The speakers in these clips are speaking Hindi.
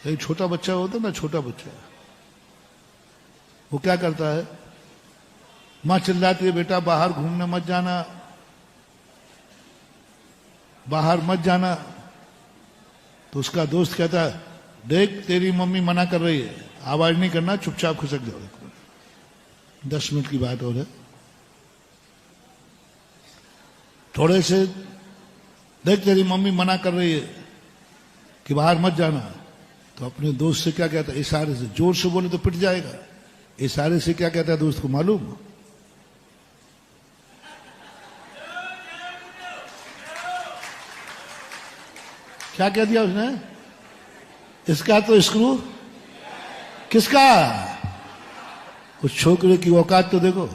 एक छोटा बच्चा होता है ना, छोटा बच्चा, वो क्या करता है, माँ चिल्लाती है बेटा बाहर घूमने मत जाना, बाहर मत जाना। तो उसका दोस्त कहता है देख तेरी मम्मी मना कर रही है, आवाज नहीं करना, चुपचाप खिसक जाओ। 10 मिनट की बात और है, थोड़े से देख तेरी मम्मी मना कर रही है कि बाहर मत जाना। तो अपने दोस्त से क्या कहता है, इशारे से, जोर से बोले तो पिट जाएगा, इशारे से क्या कहता है दोस्त को मालूम, क्या कह दिया उसने, इसका तो स्क्रू, किसका, उस छोकरे की औकात तो देखो,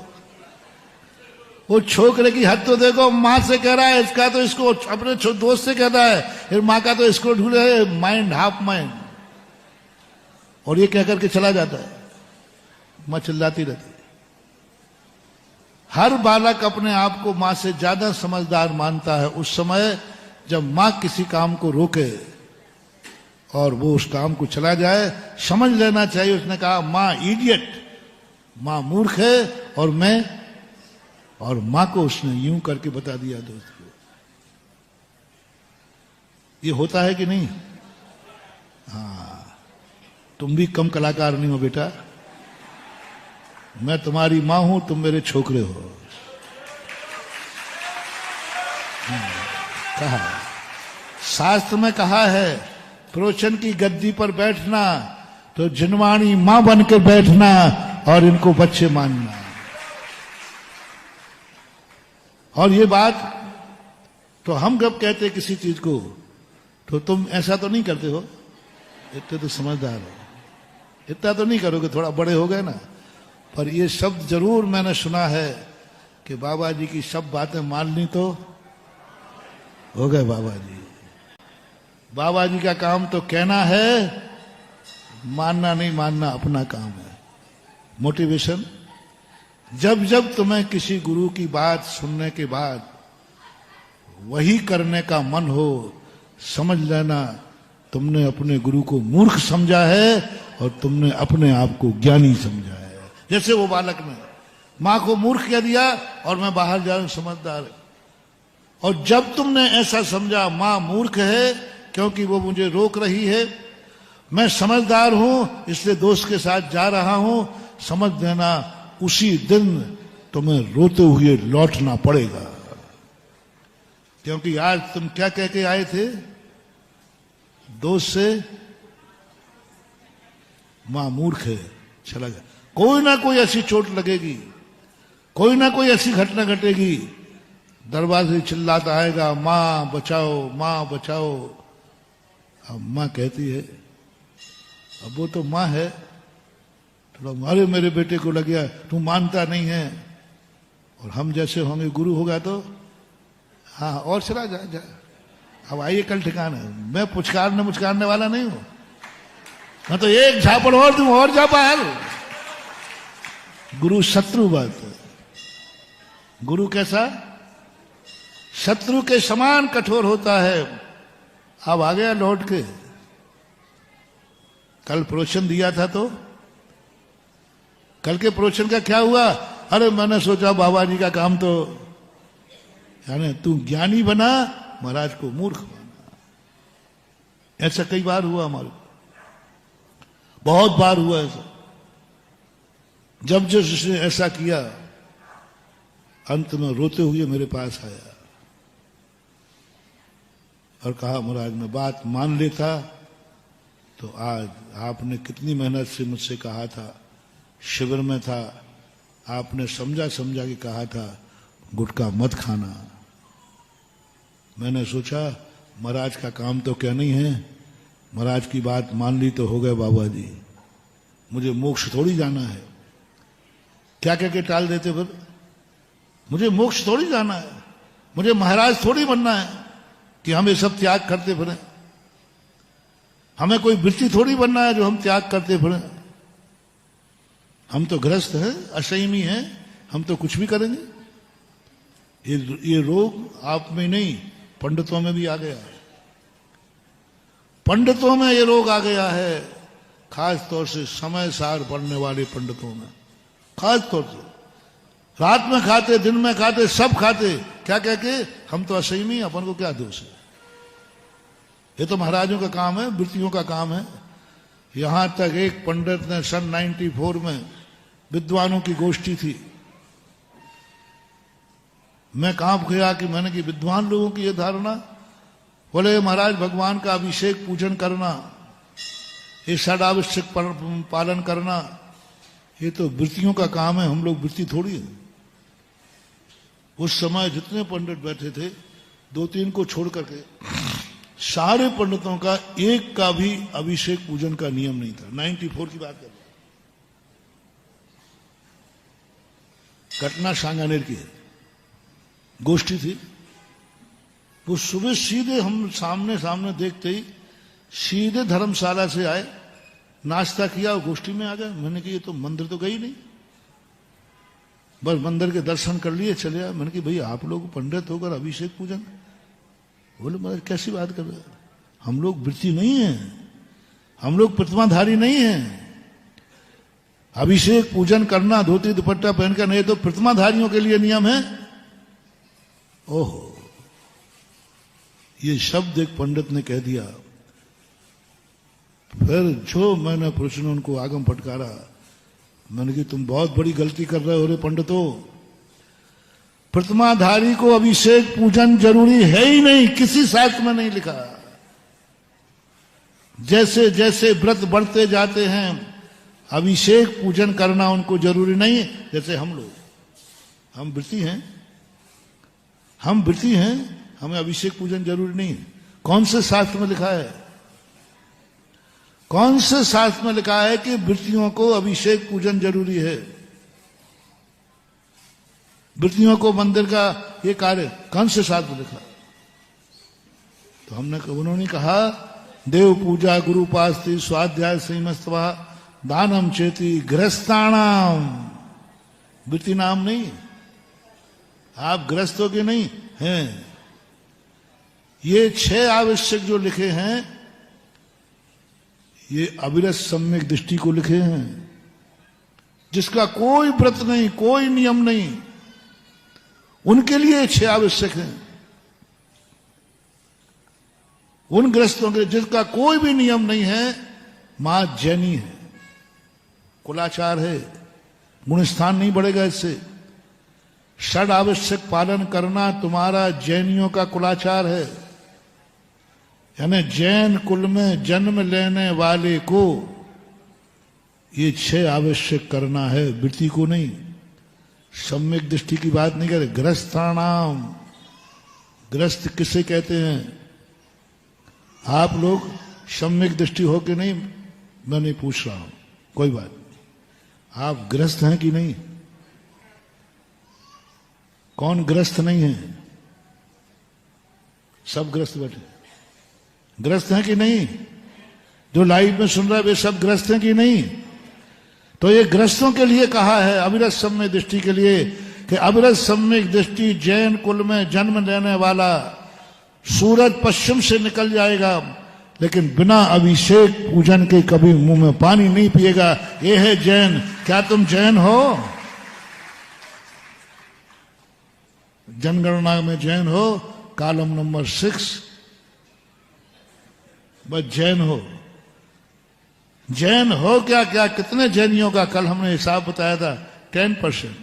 वो छोकरे की हद तो देखो। मां से कह रहा है इसका तो, इसको अपने दोस्त से कहता है फिर मां का तो इसको ढूंढे, माइंड हाफ माइंड, और ये कह करके चला जाता है। मां चिल्लाती रहती है। हर बालक अपने आप को मां से ज्यादा समझदार मानता है उस समय जब मां किसी काम को रोके और वो उस काम को चला जाए। समझ लेना चाहिए, उसने कहा मां इडियट, मां मूर्ख है, और मां को उसने यूं करके बता दिया दोस्त को। ये होता है कि नहीं? हाँ, तुम भी कम कलाकार नहीं हो बेटा, मैं तुम्हारी मां हूं, तुम मेरे छोकरे हो। कहा शास्त्र में कहा है प्रवचन की गद्दी पर बैठना तो जिनवाणी मां बनकर बैठना और इनको बच्चे मानना। और ये बात तो हम जब कहते किसी चीज को तो तुम ऐसा तो नहीं करते हो, इतने तो समझदार हो, इतना तो नहीं करोगे, थोड़ा बड़े हो गए ना। पर ये शब्द जरूर मैंने सुना है कि बाबा जी की सब बातें मान ली तो हो गए बाबा जी। बाबा जी का काम तो कहना है, मानना नहीं मानना अपना काम है। मोटिवेशन, जब जब तुम्हें किसी गुरु की बात सुनने के बाद वही करने का मन हो, समझ लेना तुमने अपने गुरु को मूर्ख समझा है और तुमने अपने आप को ज्ञानी समझा है। जैसे वो बालक ने मां को मूर्ख कह दिया और मैं बाहर जा रहा हूं समझदार। और जब तुमने ऐसा समझा मां मूर्ख है क्योंकि वो मुझे रोक रही है, मैं समझदार हूं इसलिए दोस्त के साथ जा रहा हूं, समझ लेना उसी दिन तुम्हें रोते हुए लौटना पड़ेगा। क्योंकि आज तुम क्या कह के आए थे दोस्त से, मां मूर्ख है, चला गया। कोई ना कोई ऐसी चोट लगेगी, कोई ना कोई ऐसी घटना घटेगी, दरवाजे चिल्लाता आएगा मां बचाओ, मां बचाओ। अब मां कहती है, अब वो तो मां है, थोड़ा मारे मेरे बेटे को लग गया, तू मानता नहीं है। और हम जैसे होंगे, गुरु होगा तो हाँ और चला जा। अब आइए कल ठिकाना, मैं पुचकारने मुचकारने वाला नहीं हूं, मैं तो एक झापड़ और दूं और जा पाल। गुरु शत्रु बात है। गुरु कैसा? शत्रु के समान कठोर होता है। अब आ गया लौट के, कल प्रवचन दिया था तो कल के प्रवचन का क्या हुआ? अरे मैंने सोचा बाबा जी का काम तो, यानी तू ज्ञानी बना, महाराज को मूर्ख बना। ऐसा कई बार हुआ हमारे, बहुत बार हुआ ऐसा। जब जब उसने ऐसा किया, अंत में रोते हुए मेरे पास आया और कहा महाराज मैं बात मान लेता तो आज आपने कितनी मेहनत से मुझसे कहा था, शिविर में था, आपने समझा समझा के कहा था गुटखा मत खाना। मैंने सोचा महाराज का काम तो क्या नहीं है, महाराज की बात मान ली तो हो गए बाबा जी, मुझे मोक्ष थोड़ी जाना है। क्या कह के टाल देते फिर, मुझे मोक्ष थोड़ी जाना है, मुझे महाराज थोड़ी बनना है कि हम ये सब त्याग करते फिरें। हमें कोई वृत्ति थोड़ी बनना है जो हम त्याग करते फिरें। हम तो गृहस्थ हैं, असंयमी हैं, हम तो कुछ भी करेंगे। ये रोग आप में नहीं, पंडितों में भी आ गया। पंडितों में ये रोग आ गया है, खास तौर से समय सार पढ़ने वाले पंडितों में, खास तौर से रात में खाते, दिन में खाते, सब खाते, क्या कह के हम तो असही नहीं, अपन को क्या दोष है। ये तो महाराजों का काम है, वृत्तियों का काम है। यहां तक एक पंडित ने सन 94 में विद्वानों की गोष्ठी थी, मैं कांप गया कि मैंने कि विद्वान लोगों की यह धारणा, बोले महाराज भगवान का अभिषेक पूजन करना, ये षडावश्यक पालन करना, ये तो वृत्तियों का काम है, हम लोग वृत्ति थोड़ी है। उस समय जितने पंडित बैठे थे, 2-3 को छोड़ करके सारे पंडितों का एक का भी अभिषेक पूजन का नियम नहीं था। 94 की बात कर रहा हूं, घटना सांगानेर की है, गोष्ठी थी। वो सुबह सीधे हम सामने देखते ही सीधे धर्मशाला से आए, नाश्ता किया और गोष्ठी में आ गए। मैंने कहा ये तो मंदिर तो गई नहीं, बस मंदिर के दर्शन कर लिए चले आए। मैंने कहा भाई आप लोग पंडित होकर अभिषेक पूजन, बोले महाराज कैसी बात कर रहे हैं, हम लोग वृत्ति नहीं है, हम लोग प्रतिमाधारी नहीं है। अभिषेक पूजन करना धोती दुपट्टा पहनकर नहीं, तो प्रतिमाधारियों के लिए नियम है। ओहो, ये शब्द एक पंडित ने कह दिया। फिर जो मैंने प्रश्न उनको आगम फटकारा, मैंने कहा तुम बहुत बड़ी गलती कर रहे हो रे पंडितों, प्रतिमाधारी को अभिषेक पूजन जरूरी है ही नहीं, किसी शास्त्र में नहीं लिखा। जैसे जैसे व्रत बढ़ते जाते हैं, अभिषेक पूजन करना उनको जरूरी नहीं। जैसे हम लोग, हम वृत्ति हैं, हम वृत्ति हैं, हमें अभिषेक पूजन जरूरी नहीं है। कौन से शास्त्र में लिखा है, कौन से शास्त्र में लिखा है कि वृत्तियों को अभिषेक पूजन जरूरी है? वृत्तियों को मंदिर का ये कार्य कौन से शास्त्र में लिखा? तो उन्होंने कहा देव पूजा गुरु उपास्ति स्वाध्याय संयमस्तवा दानम चेति गृहस्थानाम, वृत्ति नाम नहीं, आप गृहस्थों के नहीं हैं। ये 6 आवश्यक जो लिखे हैं, ये अविरत सम्यक दृष्टि को लिखे हैं, जिसका कोई व्रत नहीं, कोई नियम नहीं, उनके लिए 6 आवश्यक हैं। उन ग्रस्तों के जिसका कोई भी नियम नहीं है, मां जैनी है, कुलाचार है, गुणस्थान नहीं बढ़ेगा इससे। षड आवश्यक पालन करना तुम्हारा जैनियों का कुलाचार है, यानी जैन कुल में जन्म लेने वाले को ये 6 आवश्यक करना है, वृत्ति को नहीं। सम्यक दृष्टि की बात नहीं करे। ग्रस्थानाम, ग्रस्त किसे कहते हैं? आप लोग सम्यक दृष्टि हो कि नहीं मैं नहीं पूछ रहा हूं, कोई बात। आप ग्रस्त हैं कि नहीं? कौन ग्रस्त नहीं है? सब ग्रस्त बैठे, ग्रस्त हैं कि नहीं? जो लाइव में सुन रहा है वे सब ग्रस्त हैं कि नहीं? तो ये ग्रस्तों के लिए कहा है, अविरत सम्यक दृष्टि के लिए, कि अविरत सम्यक दृष्टि जैन कुल में जन्म लेने वाला सूरज पश्चिम से निकल जाएगा, लेकिन बिना अभिषेक पूजन के कभी मुंह में पानी नहीं पिएगा। ये है जैन। क्या तुम जैन हो? जनगणना में जैन हो, कॉलम नंबर 6, बस जैन हो। जैन हो क्या? क्या कितने जैनियों का कल हमने हिसाब बताया था? 10%।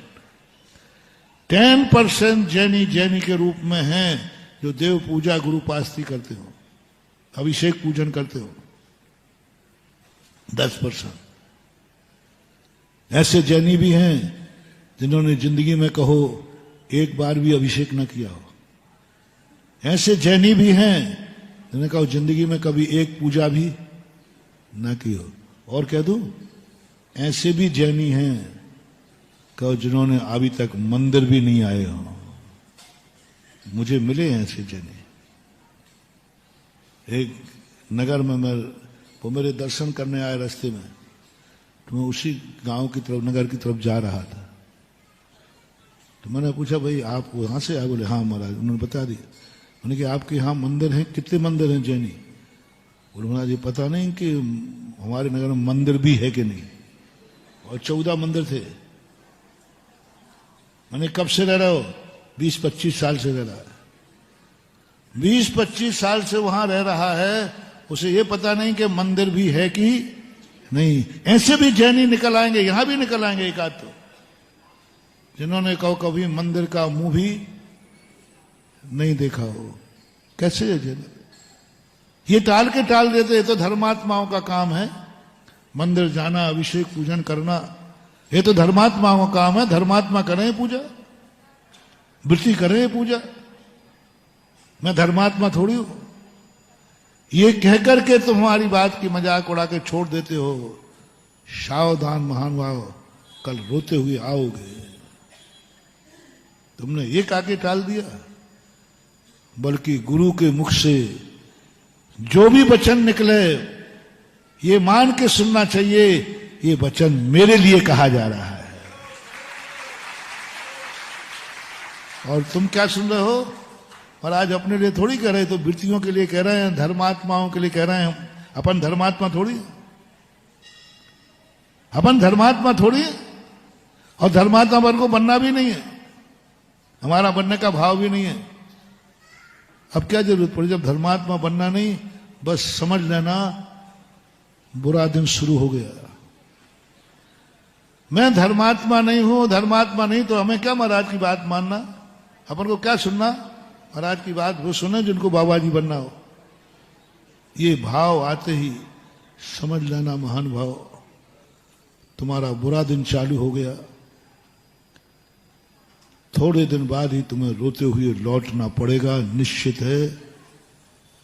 10% जैनी के रूप में हैं जो देव पूजा गुरु उपास्ति करते हो, अभिषेक पूजन करते हो। 10% ऐसे जैनी भी हैं जिन्होंने जिंदगी में कहो एक बार भी अभिषेक न किया हो। ऐसे जैनी भी हैं जिन्होंने कहा जिंदगी में कभी एक पूजा भी न की हो। और कह दूं, ऐसे भी जैनी हैं कहो जिन्होंने अभी तक मंदिर भी नहीं आए हो। मुझे मिले हैं ऐसे जैनी। एक नगर में वो मेरे दर्शन करने आए रास्ते में, तो मैं उसी गांव की तरफ, नगर की तरफ जा रहा था। तो मैंने पूछा भाई आप वहां से आए? बोले हाँ महाराज। उन्होंने बता दिया। मैंने कहा आपके यहाँ मंदिर हैं? कितने मंदिर हैं जैनी? बोले महाराज ये पता नहीं कि हमारे नगर में मंदिर भी है कि नहीं, और 14 मंदिर थे। मैंने कब से रह रहे हो? 20-25 साल से रह रहा है। 20-25 साल से वहां रह रहा है, उसे ये पता नहीं कि मंदिर भी है कि नहीं। ऐसे भी जैनी निकल आएंगे, यहां भी निकल आएंगे एक आध, तो जिन्होंने कभी मंदिर का मुंह भी नहीं देखा हो। कैसे है जैन? ये टाल देते। ये तो धर्मात्माओं का काम है, मंदिर जाना, अभिषेक पूजन करना, ये तो धर्मात्माओं का काम है। धर्मात्मा करें पूजा, वृत्ति करें पूजा। मैं धर्मात्मा थोड़ी हूं। ये कहकर के तुम हमारी बात की मजाक उड़ा के छोड़ देते हो। सावधान महानुभाव, कल रोते हुए आओगे। तुमने एक आके टाल दिया, बल्कि गुरु के मुख से जो भी वचन निकले ये मान के सुनना चाहिए, ये वचन मेरे लिए कहा जा रहा है। और तुम क्या सुन रहे हो? और आज अपने लिए थोड़ी कह रहे, तो वृत्तियों के लिए कह रहे हैं, धर्मात्माओं के लिए कह रहे हैं। अपन धर्मात्मा थोड़ी, अपन धर्मात्मा थोड़ी, और धर्मात्मा बन को बनना भी नहीं है, हमारा बनने का भाव भी नहीं है। अब क्या जरूरत पड़ी? जब धर्मात्मा बनना नहीं, बस समझ लेना बुरा दिन शुरू हो गया। मैं धर्मात्मा नहीं हूं, धर्मात्मा नहीं, तो हमें क्या महाराज की बात मानना? अपन को क्या सुनना? महाराज की बात वो सुने जिनको बाबा जी बनना हो। ये भाव आते ही समझ लेना महान भाव, तुम्हारा बुरा दिन चालू हो गया। थोड़े दिन बाद ही तुम्हें रोते हुए लौटना पड़ेगा, निश्चित है।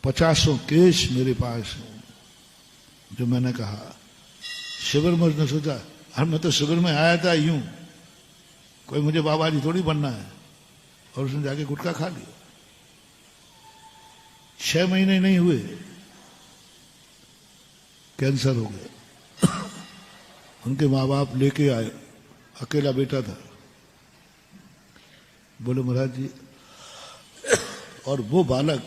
50 केस मेरे पास हैं। जो मैंने कहा शिविर में, उसने सोचा मैं तो शिविर में आया था यूं, कोई मुझे बाबा जी थोड़ी बनना है, और उसने जाके गुटखा खा लिया। 6 महीने नहीं हुए कैंसर हो गया। उनके माँ बाप लेके आए, अकेला बेटा था। बोले महाराज जी, और वो बालक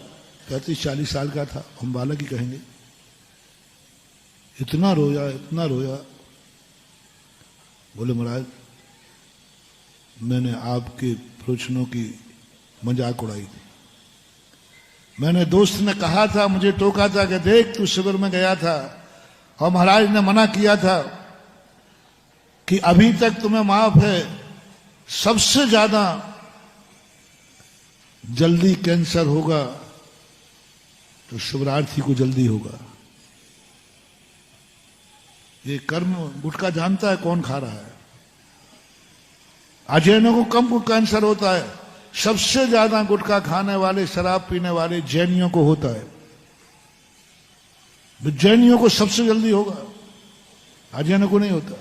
35-40 साल का था, हम बालक ही कहेंगे। इतना रोया, इतना रोया। बोले महाराज मैंने आपके प्रवचनों की मजाक उड़ाई थी। मैंने दोस्त ने कहा था, मुझे टोका था कि देख तू शिविर में गया था और महाराज ने मना किया था कि अभी तक तुम्हें माफ है, सबसे ज्यादा जल्दी कैंसर होगा तो शिवरार्थी को जल्दी होगा। ये कर्म गुटखा जानता है कौन खा रहा है। अजैनों को कम कैंसर होता है, सबसे ज्यादा गुटखा खाने वाले, शराब पीने वाले जैनियों को होता है। जैनियों को सबसे जल्दी होगा, अजैनों को नहीं होता।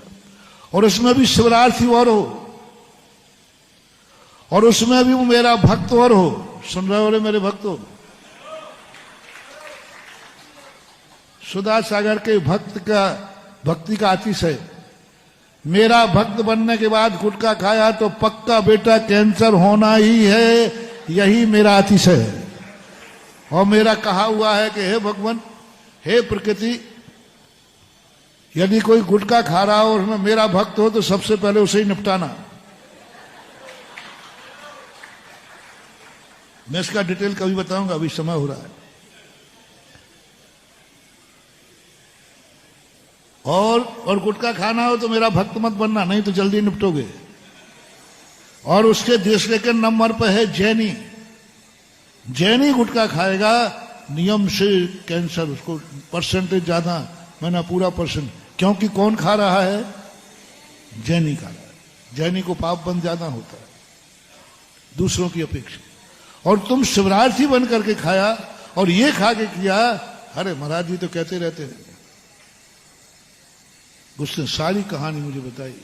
और उसमें भी शिवरार्थी और हो, और उसमें भी वो मेरा भक्त और हो। सुन रहे हो रे मेरे भक्तों? सुधा सागर के भक्ति का अतिशय। मेरा भक्त बनने के बाद गुटखा खाया तो पक्का बेटा कैंसर होना ही है, यही मेरा अतिशय है। और मेरा कहा हुआ है कि हे भगवान, हे प्रकृति, यदि कोई गुटखा खा रहा हो और उसमें मेरा भक्त हो तो सबसे पहले उसे ही निपटाना। मैं इसका डिटेल कभी बताऊंगा, अभी समय हो रहा है। और गुटखा खाना हो तो मेरा भक्त मत बनना, नहीं तो जल्दी निपटोगे। और उसके दूसरे के नंबर पर है जैनी। जैनी गुटखा खाएगा, नियम से कैंसर, उसको परसेंटेज ज्यादा, मैंने पूरा परसेंट। क्योंकि कौन खा रहा है? जैनी खा रहा है। जैनी को पाप बंद ज्यादा होता है दूसरों की अपेक्षा। और तुम शिवरार्थी बन करके खाया और ये खा के किया। अरे महाराज जी तो कहते रहते हैं। उसने सारी कहानी मुझे बताई।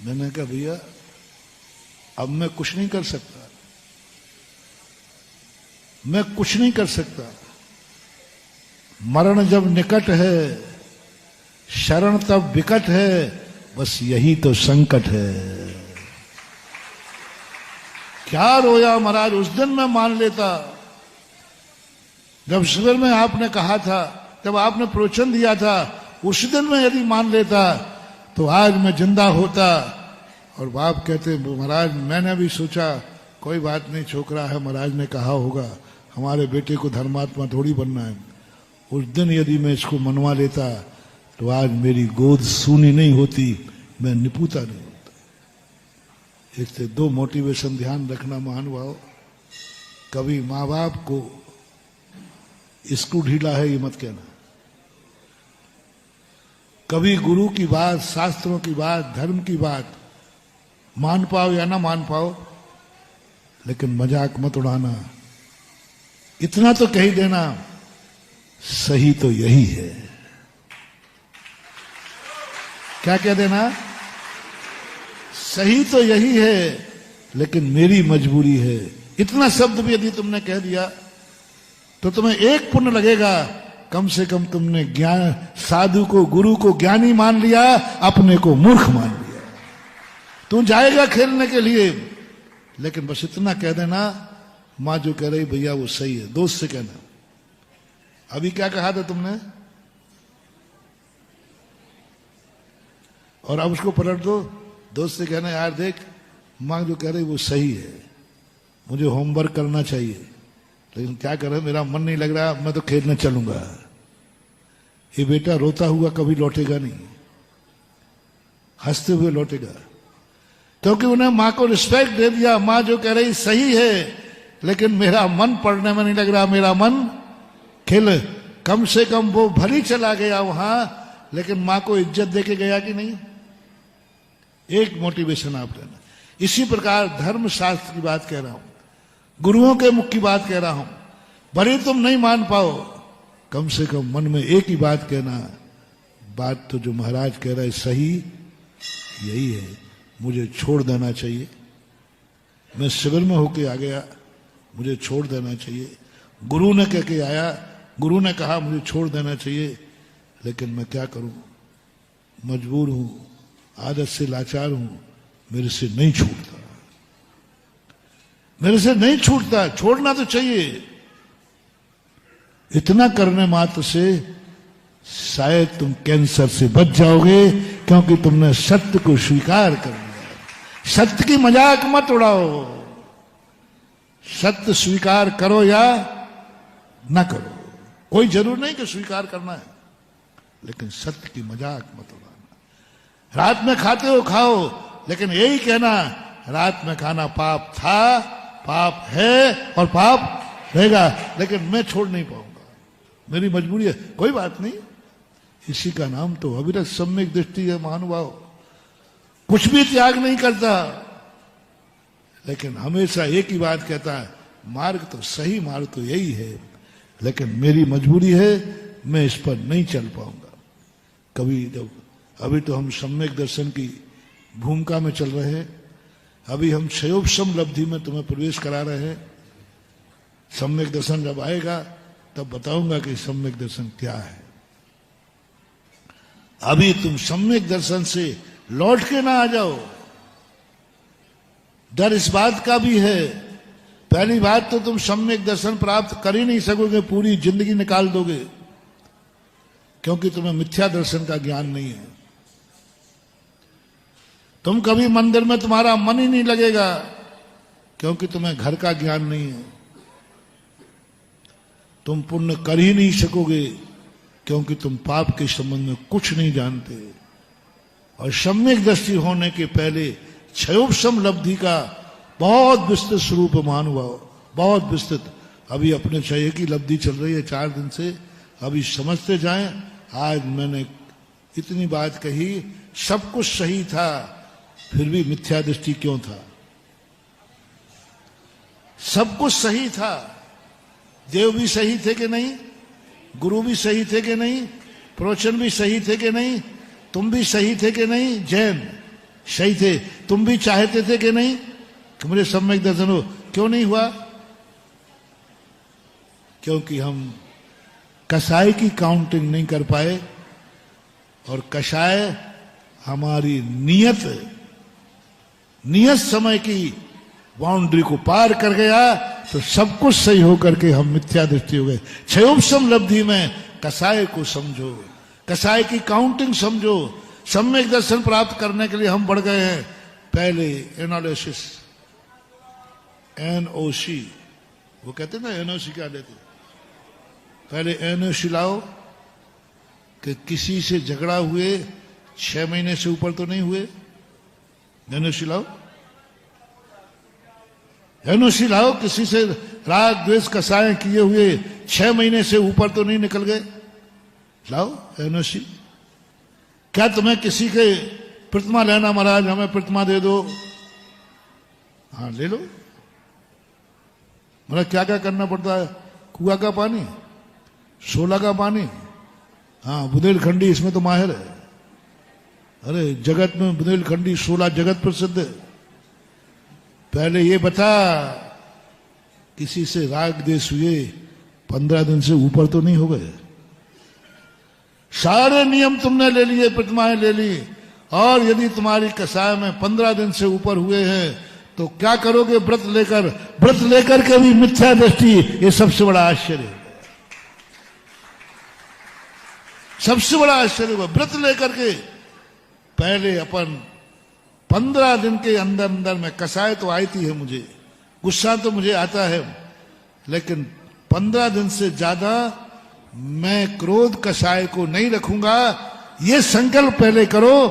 मैंने कहा भैया अब मैं कुछ नहीं कर सकता, मैं कुछ नहीं कर सकता। मरण जब निकट है, शरण तब विकट है, बस यही तो संकट है। क्या रोया महाराज, उस दिन मैं मान लेता। जब शिविर में आपने कहा था, जब आपने प्रवचन दिया था, उस दिन में यदि मान लेता तो आज मैं जिंदा होता। और बाप कहते महाराज मैंने भी सोचा कोई बात नहीं, छोकरा है, महाराज ने कहा होगा हमारे बेटे को धर्मात्मा थोड़ी बनना है। उस दिन यदि मैं इसको मनवा लेता तो आज मेरी गोद सूनी नहीं होती, मैं निपुता नहीं होता। इससे दो मोटिवेशन ध्यान रखना महानुभाव। कभी माँ बाप को स्क्रू ढीला है ये मत कहना। कभी गुरु की बात, शास्त्रों की बात, धर्म की बात मान पाओ या ना मान पाओ, लेकिन मजाक मत उड़ाना। इतना तो कह ही देना सही तो यही है। क्या कह देना? सही तो यही है लेकिन मेरी मजबूरी है। इतना शब्द भी यदि तुमने कह दिया तो तुम्हें एक पुण्य लगेगा, कम से कम तुमने ज्ञान, साधु को, गुरु को ज्ञानी मान लिया, अपने को मूर्ख मान लिया। तू जाएगा खेलने के लिए, लेकिन बस इतना कह देना मां जो कह रही भैया वो सही है। दोस्त से कहना। अभी क्या कहा था तुमने, और अब उसको पलट दो। दोस्त से कहना यार देख मां जो कह रही वो सही है, मुझे होमवर्क करना चाहिए, लेकिन क्या करे मेरा मन नहीं लग रहा, मैं तो खेलने चलूंगा। ये बेटा रोता हुआ कभी लौटेगा नहीं, हंसते हुए लौटेगा, क्योंकि उन्हें मां को रिस्पेक्ट दे दिया। मां जो कह रही सही है, लेकिन मेरा मन पढ़ने में नहीं लग रहा, मेरा मन खेल। कम से कम वो भली चला गया वहां, लेकिन मां को इज्जत देके गया कि नहीं। एक मोटिवेशन आप लेना। इसी प्रकार धर्म शास्त्र की बात कह रहा हूं, गुरुओं के मुख की बात कह रहा हूं। भले तुम नहीं मान पाओ, कम से कम मन में एक ही बात कहना, बात तो जो महाराज कह रहा है सही यही है, मुझे छोड़ देना चाहिए। मैं शिविर में होके आ गया, मुझे छोड़ देना चाहिए। गुरु ने कह के आया, गुरु ने कहा मुझे छोड़ देना चाहिए, लेकिन मैं क्या करूं, मजबूर हूं, आदत से लाचार हूं, मेरे से नहीं छूटता, मेरे से नहीं छूटता। छोड़ना तो चाहिए। इतना करने मात्र से शायद तुम कैंसर से बच जाओगे, क्योंकि तुमने सत्य को स्वीकार कर लिया। सत्य की मजाक मत उड़ाओ। सत्य स्वीकार करो या ना करो, कोई जरूर नहीं कि स्वीकार करना है, लेकिन सत्य की मजाक मत उड़ाना। रात में खाते हो खाओ, लेकिन यही कहना रात में खाना पाप था, पाप है और पाप रहेगा, लेकिन मैं छोड़ नहीं पाऊंगा, मेरी मजबूरी है। कोई बात नहीं, इसी का नाम तो अविरत सम्यक दृष्टि है महानुभाव। कुछ भी त्याग नहीं करता, लेकिन हमेशा एक ही बात कहता है, मार्ग तो सही मार्ग तो यही है, लेकिन मेरी मजबूरी है, मैं इस पर नहीं चल पाऊंगा। कभी जब अभी तो हम सम्यक दर्शन की भूमिका में चल रहे हैं, अभी हम क्षयोपशम लब्धि में तुम्हें प्रवेश करा रहे हैं। सम्यक दर्शन जब आएगा तब बताऊंगा कि सम्यक दर्शन क्या है। अभी तुम सम्यक दर्शन से लौट के ना आ जाओ। डर इस बात का भी है, पहली बात तो तुम सम्यक दर्शन प्राप्त कर ही नहीं सकोगे, पूरी जिंदगी निकाल दोगे, क्योंकि तुम्हें मिथ्या दर्शन का ज्ञान नहीं है। तुम कभी मंदिर में तुम्हारा मन ही नहीं लगेगा, क्योंकि तुम्हें घर का ज्ञान नहीं है। तुम पुण्य कर ही नहीं सकोगे, क्योंकि तुम पाप के संबंध में कुछ नहीं जानते। और सम्यक दृष्टि होने के पहले क्षयोपशम लब्धि का बहुत विस्तृत स्वरूप महानुभाव, बहुत विस्तृत। अभी अपने क्षय की लब्धि चल रही है 4 दिन से, अभी समझते जाएं। आज मैंने इतनी बात कही, सब कुछ सही था, फिर भी मिथ्या दृष्टि क्यों था? सब कुछ सही था, देव भी सही थे कि नहीं, गुरु भी सही थे कि नहीं, प्रवचन भी सही थे कि नहीं, तुम भी सही थे कि नहीं, जैन सही थे, तुम भी चाहते थे कि नहीं कि मुझे सम्यक दर्शन हो, क्यों नहीं हुआ? क्योंकि हम कसाई की काउंटिंग नहीं कर पाए, और कसाय हमारी नियत समय की बाउंड्री को पार कर गया तो सब कुछ सही होकर के हम मिथ्या दृष्टि हो गए। क्षयोपम लब्धि में कसाय को समझो, कसाय की काउंटिंग समझो। सम्यक दर्शन प्राप्त करने के लिए हम बढ़ गए हैं। पहले एनालिसिस, NOC, वो कहते ना NOC क्या लेते, पहले NOC लाओ कि किसी से झगड़ा हुए 6 महीने से ऊपर तो नहीं हुए। NOC लाओ, NOC लाओ, किसी से राग द्वेष कसाय किए हुए 6 महीने से ऊपर तो नहीं निकल गए। लाओ NOC। क्या तुम्हें किसी के प्रतिमा लेना, महाराज हमें प्रतिमा दे दो, हाँ ले लो। मतलब क्या क्या करना पड़ता है, कुआ का पानी, शोला का पानी, हाँ बुंदेलखंडी इसमें तो माहिर है। अरे जगत में बुंदेलखंडी शोला जगत प्रसिद्ध है। पहले ये बता, किसी से राग द्वेष हुए 15 दिन से ऊपर तो नहीं हो गए। सारे नियम तुमने ले लिए, प्रतिमाएं ले ली, और यदि तुम्हारी कसाय में 15 दिन से ऊपर हुए हैं तो क्या करोगे? व्रत लेकर, व्रत लेकर के भी मिथ्या दृष्टि, ये सबसे बड़ा आश्चर्य है। सबसे बड़ा आश्चर्य हुआ, व्रत लेकर के पहले अपन 15 दिन के अंदर अंदर में, कसाय तो आती है मुझे, गुस्सा तो मुझे आता है, लेकिन 15 दिन से ज्यादा मैं क्रोध कसाय को नहीं रखूंगा, ये संकल्प पहले करो,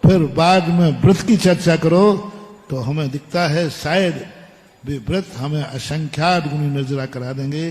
फिर बाद में व्रत की चर्चा करो। तो हमें दिखता है शायद वे व्रत हमें असंख्यात गुणी नजरा करा देंगे।